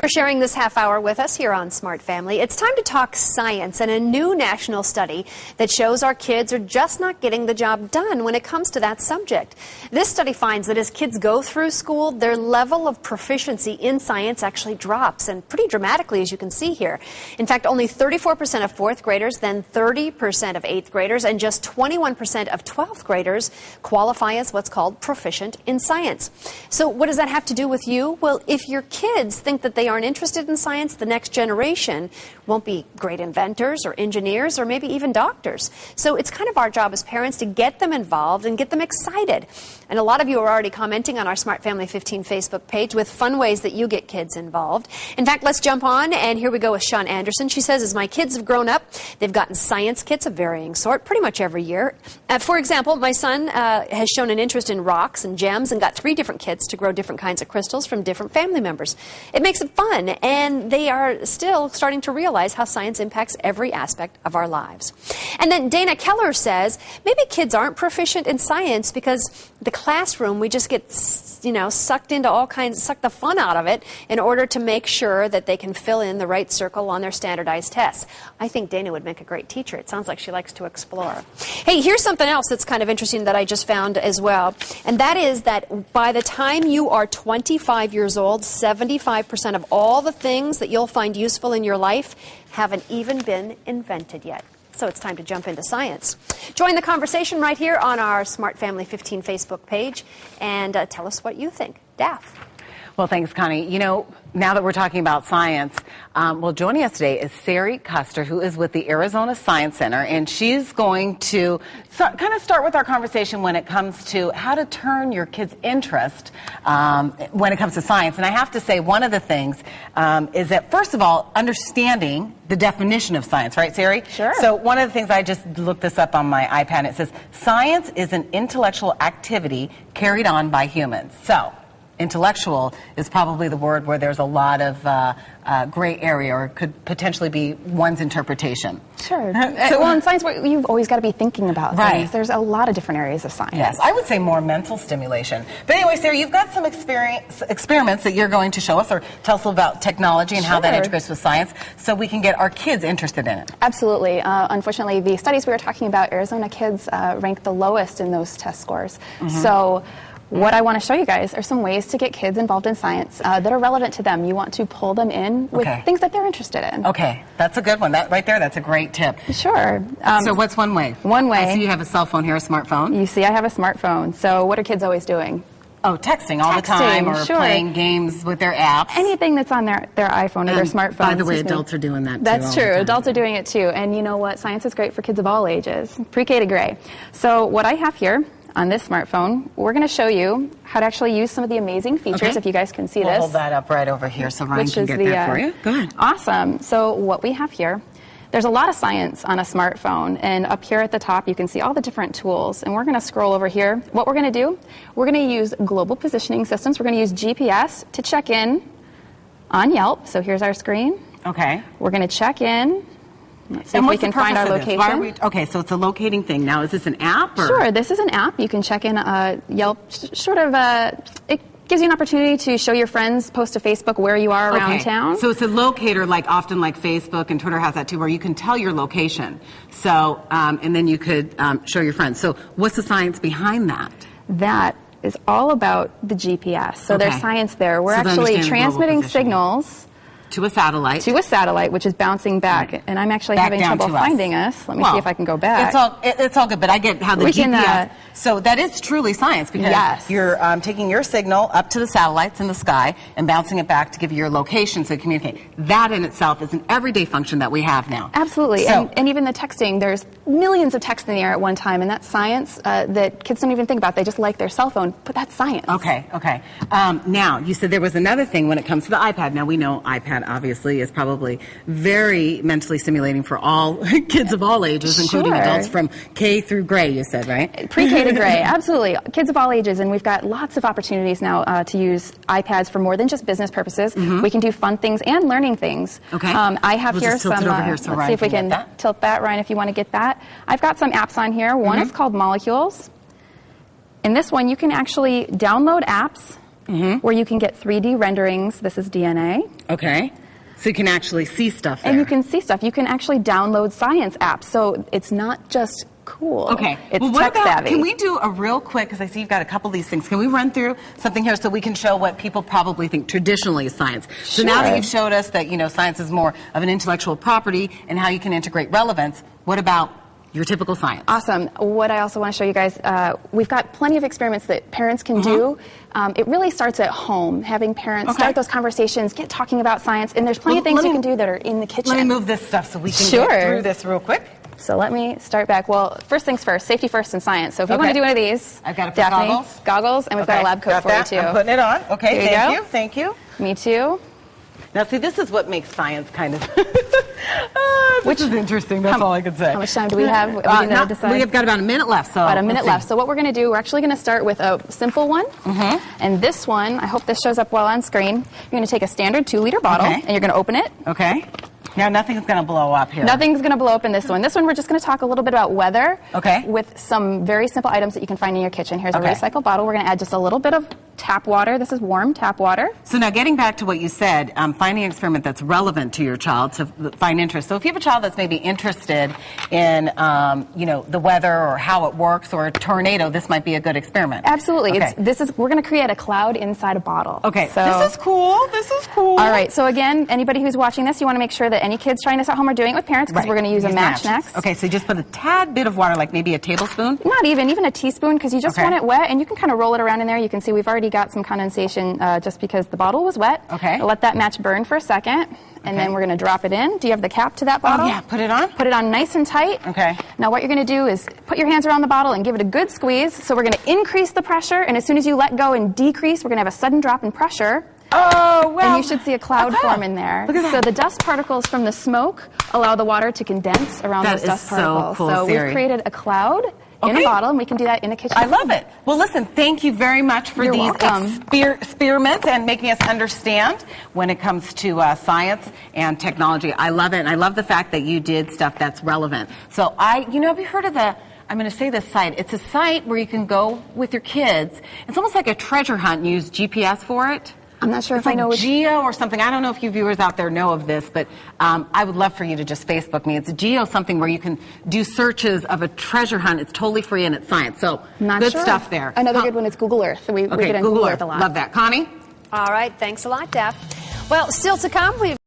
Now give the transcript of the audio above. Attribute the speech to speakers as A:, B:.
A: For sharing this half hour with us here on Smart Family. It's time to talk science and a new national study that shows our kids are just not getting the job done when it comes to that subject. This study finds that as kids go through school, their level of proficiency in science actually drops, and pretty dramatically, as you can see here. In fact, only 34% of fourth graders, then 30% of eighth graders, and just 21% of 12th graders qualify as what's called proficient in science. So what does that have to do with you? Well, if your kids think that they aren't interested in science, the next generation won't be great inventors or engineers or maybe even doctors. So it's kind of our job as parents to get them involved and get them excited. And a lot of you are already commenting on our Smart Family 15 Facebook page with fun ways that you get kids involved. In fact, let's jump on, and here we go with Sean Anderson. She says, as my kids have grown up, they've gotten science kits of varying sort pretty much every year. For example, my son has shown an interest in rocks and gems and got 3 different kits to grow different kinds of crystals from different family members. It makes it fun, and they are still starting to realize how science impacts every aspect of our lives. And then Dana Keller says, maybe kids aren't proficient in science because the classroom, we just get, sucked into all kinds, suck the fun out of it in order to make sure that they can fill in the right circle on their standardized tests. I think Dana would make a great teacher. It sounds like she likes to explore. Hey, here's something else that's kind of interesting that I just found as well, and that is that by the time you are 25 years old, 75% of all the things that you'll find useful in your life haven't even been invented yet. So it's time to jump into science. Join the conversation right here on our Smart Family 15 Facebook page and tell us what you think. Daph.
B: Well, thanks, Connie. Now that we're talking about science, joining us today is Sari Custer, who is with the Arizona Science Center, and she's going to start with our conversation when it comes to how to turn your kids' interest when it comes to science. And I have to say, one of the things is that, first of all, understanding the definition of science, right, Sari?
C: Sure.
B: So one of the things, I just looked this up on my iPad, and it says, science is an intellectual activity carried on by humans. So intellectual is probably the word where there's a lot of gray area, or could potentially be one's interpretation.
C: Sure. Well, in science, you've always got to be thinking about things. There's a lot of different areas of science.
B: Yes, I would say more mental stimulation. But anyway, Sarah, you've got some experiments that you're going to show us, or tell us about technology and how that integrates with science, so we can get our kids interested in it.
C: Absolutely. Unfortunately, the studies we were talking about, Arizona kids rank the lowest in those test scores. So what I want to show you guys are some ways to get kids involved in science that are relevant to them. You want to pull them in with things that they're interested in.
B: Okay, that's a good one. That right there, that's a great tip.
C: Sure.
B: So what's one way?
C: One way.
B: I see you have a cell phone here, a smartphone.
C: You see I have a smartphone. So what are kids always doing?
B: Oh, texting all the time, or playing games with their apps.
C: Anything that's on their iPhone or their smartphone.
B: By the way, adults are doing that too.
C: That's true. Adults are doing it too. And you know what? Science is great for kids of all ages, pre-K to gray. So what I have here on this smartphone, we're going to show you how to actually use some of the amazing features, if you guys can see this.
B: We'll hold that up right over here so Ryan can get that for you. Go ahead.
C: Awesome. So what we have here, there's a lot of science on a smartphone, and up here at the top you can see all the different tools, and we're going to scroll over here. What we're going to do, we're going to use global positioning systems. We're going to use GPS to check in on Yelp. So here's our screen.
B: Okay.
C: We're going to check in. Let's see if we can find our location.
B: Okay, so it's a locating thing. Now, is this an app? Or?
C: Sure, this is an app. You can check in Yelp. It gives you an opportunity to show your friends, post to Facebook where you are around town.
B: So it's a locator, often like Facebook and Twitter has that too, where you can tell your location. So, and then you could show your friends. So what's the science behind that?
C: That is all about the GPS. So there's science there. We're actually transmitting signals
B: to a satellite.
C: To a satellite, which is bouncing back. And I'm actually having trouble finding us. Let me see if I can go back.
B: It's all good, but I get how the GPS... so that is truly science, because you're taking your signal up to the satellites in the sky and bouncing it back to give you your location so you communicate. That in itself is an everyday function that we have now.
C: Absolutely. So, and even the texting, there's millions of texts in the air at one time, and that's science that kids don't even think about. They just like their cell phone, but that's science.
B: Okay. Now, you said there was another thing when it comes to the iPad. Now, we know iPad obviously is probably very mentally stimulating for all kids of all ages, including adults from K through gray, you said, right?
C: Pre-K to gray, absolutely. Kids of all ages, and we've got lots of opportunities now to use iPads for more than just business purposes. We can do fun things and learning things.
B: Okay.
C: I have here some, let's see if we can tilt that, Ryan, if you want to get that. I've got some apps on here. One is called Molecules. In this one, you can actually download apps where you can get 3D renderings. This is DNA.
B: Okay. So you can actually see stuff there.
C: And you can see stuff. You can actually download science apps. So it's not just cool.
B: Okay.
C: It's
B: well, what
C: tech
B: about,
C: savvy.
B: Can we do a real quick, because I see you've got a couple of these things. Can we run through something here so we can show what people probably think traditionally is science? So now that you've showed us that, science is more of an intellectual property and how you can integrate relevance, what about your typical science?
C: Awesome. What I also want to show you guys, we've got plenty of experiments that parents can do. It really starts at home, having parents start those conversations, get talking about science, and there's plenty of things you can do that are in the kitchen.
B: Let me move this stuff so we can get through this real quick.
C: So let me start back. Well, first things first, safety first in science. So if you want to do one of these,
B: I've got to put
C: Daphne, goggles, and we've got a lab coat for you too.
B: I'm putting it on. Okay,
C: Here you go.
B: Thank you.
C: Me too.
B: Now, see, this is what makes science kind of... Which is interesting, that's all I could say.
C: How much time do we have?
B: We have got about a minute left. So
C: about a minute left. So what we're going to do, we're actually going to start with a simple one. And this one, I hope this shows up well on screen. You're going to take a standard 2-liter bottle, and you're going to open it.
B: Okay. Now, nothing's going to blow up here.
C: Nothing's going to blow up in this one. This one, we're just going to talk a little bit about weather with some very simple items that you can find in your kitchen. Here's a recycled bottle. We're going to add just a little bit of tap water. This is warm tap water.
B: So now getting back to what you said, finding an experiment that's relevant to your child to find interest. So if you have a child that's maybe interested in, the weather or how it works or a tornado, this might be a good experiment.
C: Absolutely. We're going to create a cloud inside a bottle.
B: Okay.
C: So,
B: this is cool. This is cool.
C: All right. So again, anybody who's watching this, you want to make sure that any kids trying this at home are doing it with parents because we're going to use a match next.
B: Okay. So just put a tad bit of water, like maybe a tablespoon?
C: Not even a teaspoon, because you just want it wet, and you can kind of roll it around in there. You can see we've already got some condensation just because the bottle was wet.
B: Okay.
C: We'll let that match burn for a second, and then we're going to drop it in. Do you have the cap to that bottle?
B: Oh, yeah. Put it on?
C: Put it on nice and tight.
B: Okay.
C: Now what you're going to do is put your hands around the bottle and give it a good squeeze. So we're going to increase the pressure, and as soon as you let go and decrease, we're going to have a sudden drop in pressure.
B: Oh, well.
C: And you should see a cloud form in there.
B: Look at that.
C: So the dust particles from the smoke allow the water to condense around those dust particles.
B: Cool,
C: so
B: Siri.
C: we've created a cloud in a bottle, and we can do that in a kitchen.
B: I love it. Well, listen, thank you very much for these experiments and making us understand when it comes to science and technology. I love it, and I love the fact that you did stuff that's relevant. So have you heard of I'm going to say this site. It's a site where you can go with your kids. It's almost like a treasure hunt and use GPS for it.
C: I'm not sure if I know which...
B: Geo or something. I don't know if you viewers out there know of this, but I would love for you to just Facebook me. It's Geo something where you can do searches of a treasure hunt. It's totally free and it's science. So good stuff there.
C: Another good one is Google Earth. We get on Google Earth a lot.
B: Love that. Connie?
A: All right. Thanks a lot, Daph. Well, still to come, we've